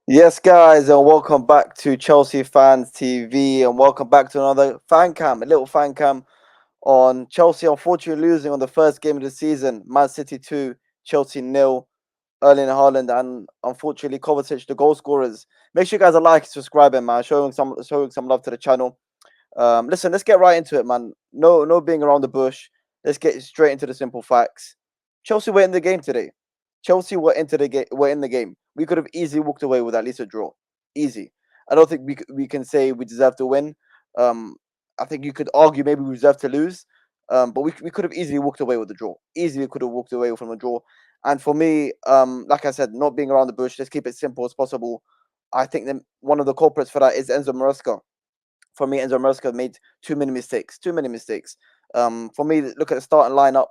Yes, guys, and welcome back to Chelsea Fans TV, and welcome back to another fan cam, a little fan cam on Chelsea. Unfortunately, losing on the first game of the season, Man City 2, Chelsea nil. Erling Haaland and unfortunately Kovacic, the goal scorers. Make sure you guys are liking, subscribing, man. Showing some love to the channel. Listen, let's get right into it, man. No being around the bush. Let's get straight into the simple facts. Chelsea were in the game today. Chelsea were into the game. Were in the game. We could have easily walked away with at least a draw. Easy. I don't think we can say we deserve to win. Um, I think you could argue maybe we deserve to lose. But we could have easily walked away with a draw. Easily could have walked away from a draw. And for me, like I said, not being around the bush. Let's keep it simple as possible. I think that one of the culprits for that is Enzo Maresca. For me, Enzo Maresca made too many mistakes. Too many mistakes. For me, look at the starting lineup.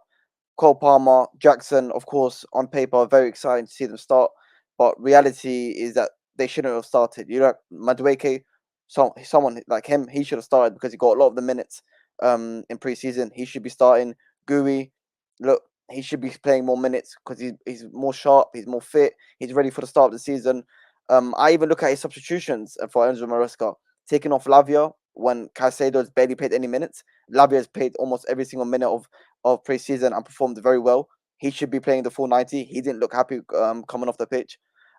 Cole Palmer, Jackson, of course, on paper, very exciting to see them start. But reality is that they shouldn't have started. You know, Madueke, someone like him, he should have started because he got a lot of the minutes in preseason. He should be starting. Gui, look, he should be playing more minutes because he's more sharp, he's more fit, he's ready for the start of the season. I even look at his substitutions for Enzo Maresca, taking off Lavia when Caicedo has barely played any minutes. Lavia has played almost every single minute of preseason and performed very well. He should be playing the full 90. He didn't look happy coming off the pitch.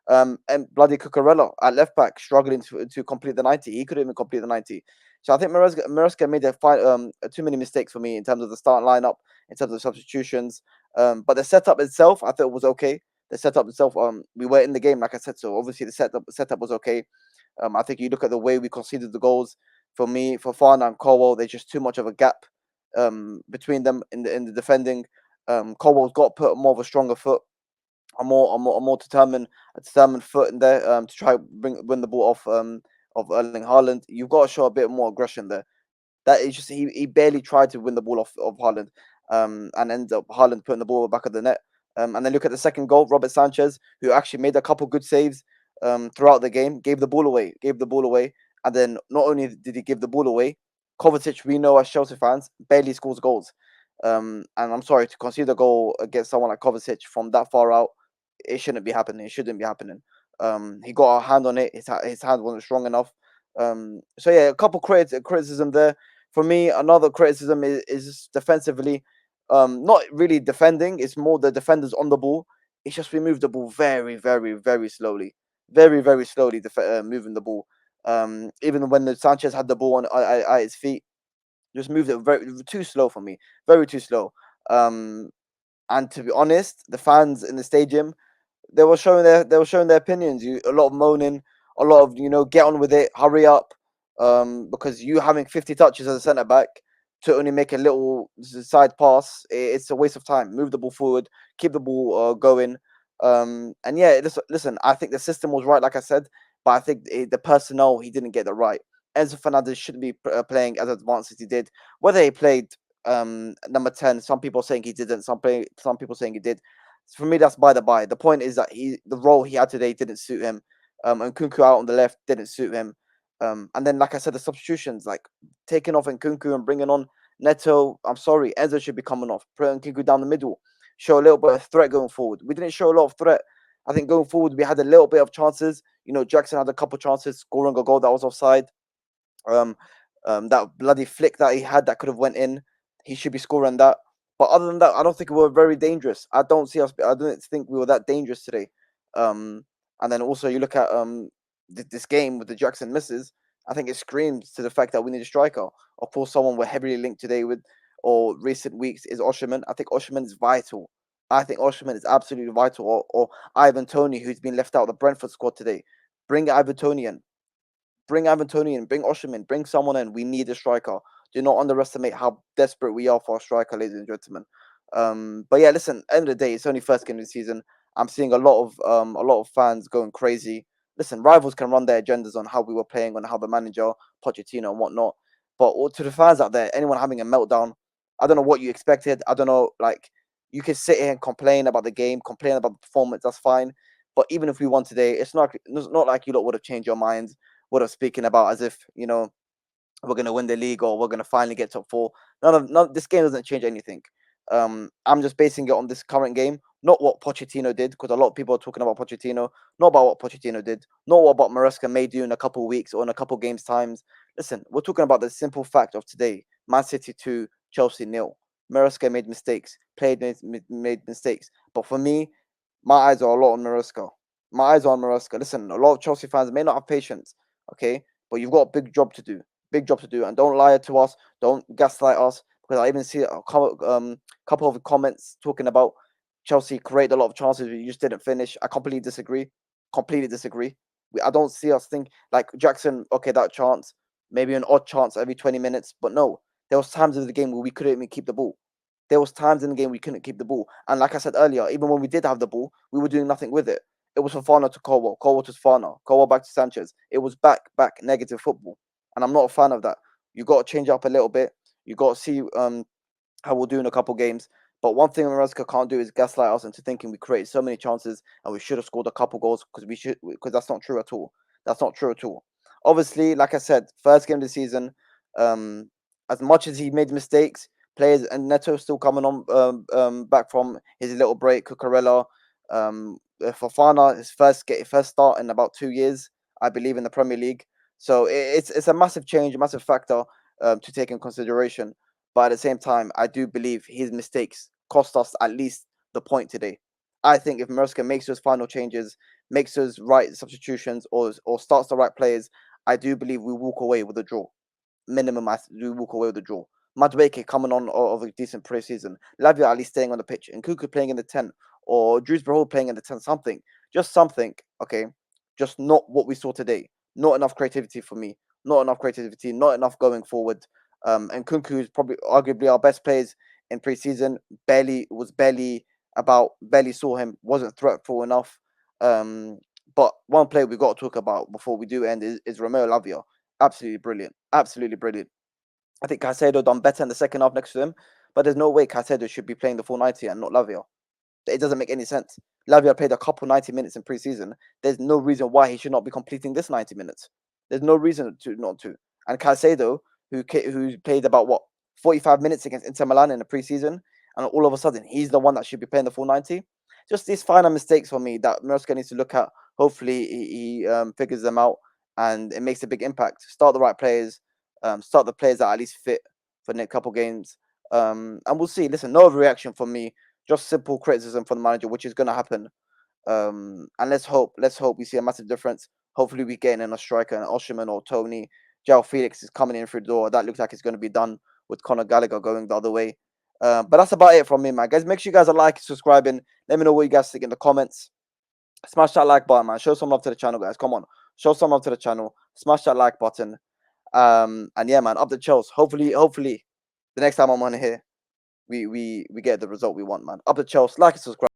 And bloody Cucurella at left back struggling to complete the 90. He couldn't even complete the 90. So I think Maresca made too many mistakes for me in terms of the starting lineup, in terms of substitutions. But the setup itself, I thought was okay. The setup itself, we were in the game, like I said. So obviously the setup was okay. I think you look at the way we conceded the goals. For me, for Fana and Colwell, there's just too much of a gap between them in the defending. Colwell's got to put more of a stronger foot, a more determined foot in there to try win the ball of Erling Haaland. You've got to show a bit more aggression there. That is just he barely tried to win the ball off of Haaland, and ends up Haaland putting the ball back of the net. And then look at the second goal, Robert Sanchez, who actually made a couple good saves throughout the game, gave the ball away, and then not only did he give the ball away, Kovacic, we know as Chelsea fans, barely scores goals. And I'm sorry to concede a goal against someone like Kovacic from that far out. It shouldn't be happening. It shouldn't be happening. He got a hand on it. His hand wasn't strong enough. So yeah, a couple criticism there. For me, another criticism is defensively. Not really defending. It's more the defenders on the ball. It's just we move the ball very, very, very slowly, very, very slowly. Moving the ball. Even when the Sanchez had the ball at his feet, just moved it very too slow for me, very too slow. Um, and to be honest, the fans in the stadium, they were showing their opinions. A lot of moaning, a lot of get on with it, hurry up, because you having 50 touches as a centre back to only make a little side pass, it's a waste of time. Move the ball forward, keep the ball going, and yeah, listen. I think the system was right, like I said, but I think the personnel he didn't get it right. Enzo Fernandez shouldn't be playing as advanced as he did. Whether he played number 10, some people saying he didn't, some people saying he did. For me, that's by the by. The point is that the role he had today didn't suit him. And Kunku out on the left didn't suit him. And then, like I said, the substitutions, like taking off Nkunku and bringing on Neto. I'm sorry, Enzo should be coming off. Putting Nkunku down the middle, show a little bit of threat going forward. We didn't show a lot of threat. I think going forward, we had a little bit of chances. Jackson had a couple chances, scoring a goal that was offside. Um, that bloody flick that he had that could have went in, he should be scoring that. But other than that, I don't think we were very dangerous. I don't think we were that dangerous today. And then also you look at this game with the Jackson misses. I think it screams to the fact that we need a striker. Of course, someone we're heavily linked today with, or recent weeks, is Osherman. I think Osherman is vital. I think Osherman is absolutely vital. Or Ivan Tony, who's been left out of the Brentford squad today. Bring Ivan Tony in. Bring Ivan Toney in, bring Osherman, bring someone in. We need a striker. Do not underestimate how desperate we are for a striker, ladies and gentlemen. But yeah, listen. End of the day, it's only first game of the season. I'm seeing a lot of fans going crazy. Listen, rivals can run their agendas on how we were playing, on how the manager, Pochettino, and whatnot. But to the fans out there, anyone having a meltdown, I don't know what you expected. I don't know. Like, you can sit here and complain about the game, complain about the performance. That's fine. But even if we won today, it's not like you lot would have changed your minds, would have speaking about as if we're going to win the league or we're going to finally get top four. None. This game doesn't change anything. I'm just basing it on this current game, not what Pochettino did, because a lot of people are talking about Pochettino, not about what Pochettino did, not what Maresca may do in a couple of weeks or in a couple of games times. Listen, we're talking about the simple fact of today: Man City 2, Chelsea nil. Maresca made mistakes, made mistakes, but for me, my eyes are a lot on Maresca. My eyes are on Maresca. Listen, a lot of Chelsea fans may not have patience, okay, but you've got a big job to do, and don't lie to us, don't gaslight us, because I even see a couple of comments talking about Chelsea created a lot of chances, but you just didn't finish. I completely disagree. Completely disagree. I don't see us think like Jackson. Okay, that chance, maybe an odd chance every 20 minutes, but no, there was times in the game where we couldn't even keep the ball. There was times in the game we couldn't keep the ball, and like I said earlier, even when we did have the ball, we were doing nothing with it. It was Fofana to Colwell, Colwell to Fofana, Colwell back to Sanchez. It was back negative football, and I'm not a fan of that. You got to change up a little bit. You got to see how we'll do in a couple games. But one thing Maresca can't do is gaslight us into thinking we created so many chances and we should have scored a couple goals because that's not true at all. That's not true at all. Obviously, like I said, first game of the season, um, as much as he made mistakes, players and Neto still coming on back from his little break. Cucurella, Fofana, his first start in about 2 years, I believe, in the Premier League. So it's a massive change, a massive factor to take in consideration. But at the same time, I do believe his mistakes cost us at least the point today. I think if Maresca makes those final changes, makes those right substitutions, or starts the right players, I do believe we walk away with a draw. Minimum, I do walk away with a draw. Madueke coming on of a decent pre-season. Lavia at least staying on the pitch. And Kuku playing in the 10. Or Drews Brahol playing in the 10. Something. Just something, okay? Just not what we saw today. Not enough creativity for me. Not enough creativity. Not enough going forward. And Kunku is probably arguably our best players in pre-season. Barely saw him. Wasn't threatful enough. But one player we got to talk about before we do end is Romeo Lavia. Absolutely brilliant. Absolutely brilliant. I think Caicedo done better in the second half next to him, but there's no way Caicedo should be playing the full 90 and not Lavia. It doesn't make any sense. Lavia played a couple 90 minutes in pre-season. There's no reason why he should not be completing this 90 minutes. There's no reason to not to. And Caicedo, who played about 45 minutes against Inter Milan in the pre-season, and all of a sudden he's the one that should be playing the full 90. Just these final mistakes for me that Maresca needs to look at. Hopefully he figures them out and it makes a big impact. Start the right players, start the players that are at least fit for the next couple games. And we'll see. Listen, no reaction from me, just simple criticism from the manager, which is going to happen. And let's hope we see a massive difference. Hopefully, we get in a striker, an Osherman or Tony. João Felix is coming in through the door. That looks like it's going to be done with Conor Gallagher going the other way. But that's about it from me, man. Guys, make sure you guys are liking, subscribing. Let me know what you guys think in the comments. Smash that like button, man. Show some love to the channel, guys. Come on, show some love to the channel. Smash that like button. And yeah, man, up the Chelsea. Hopefully, the next time I'm on here, we get the result we want, man. Up the Chelsea. Like and subscribe.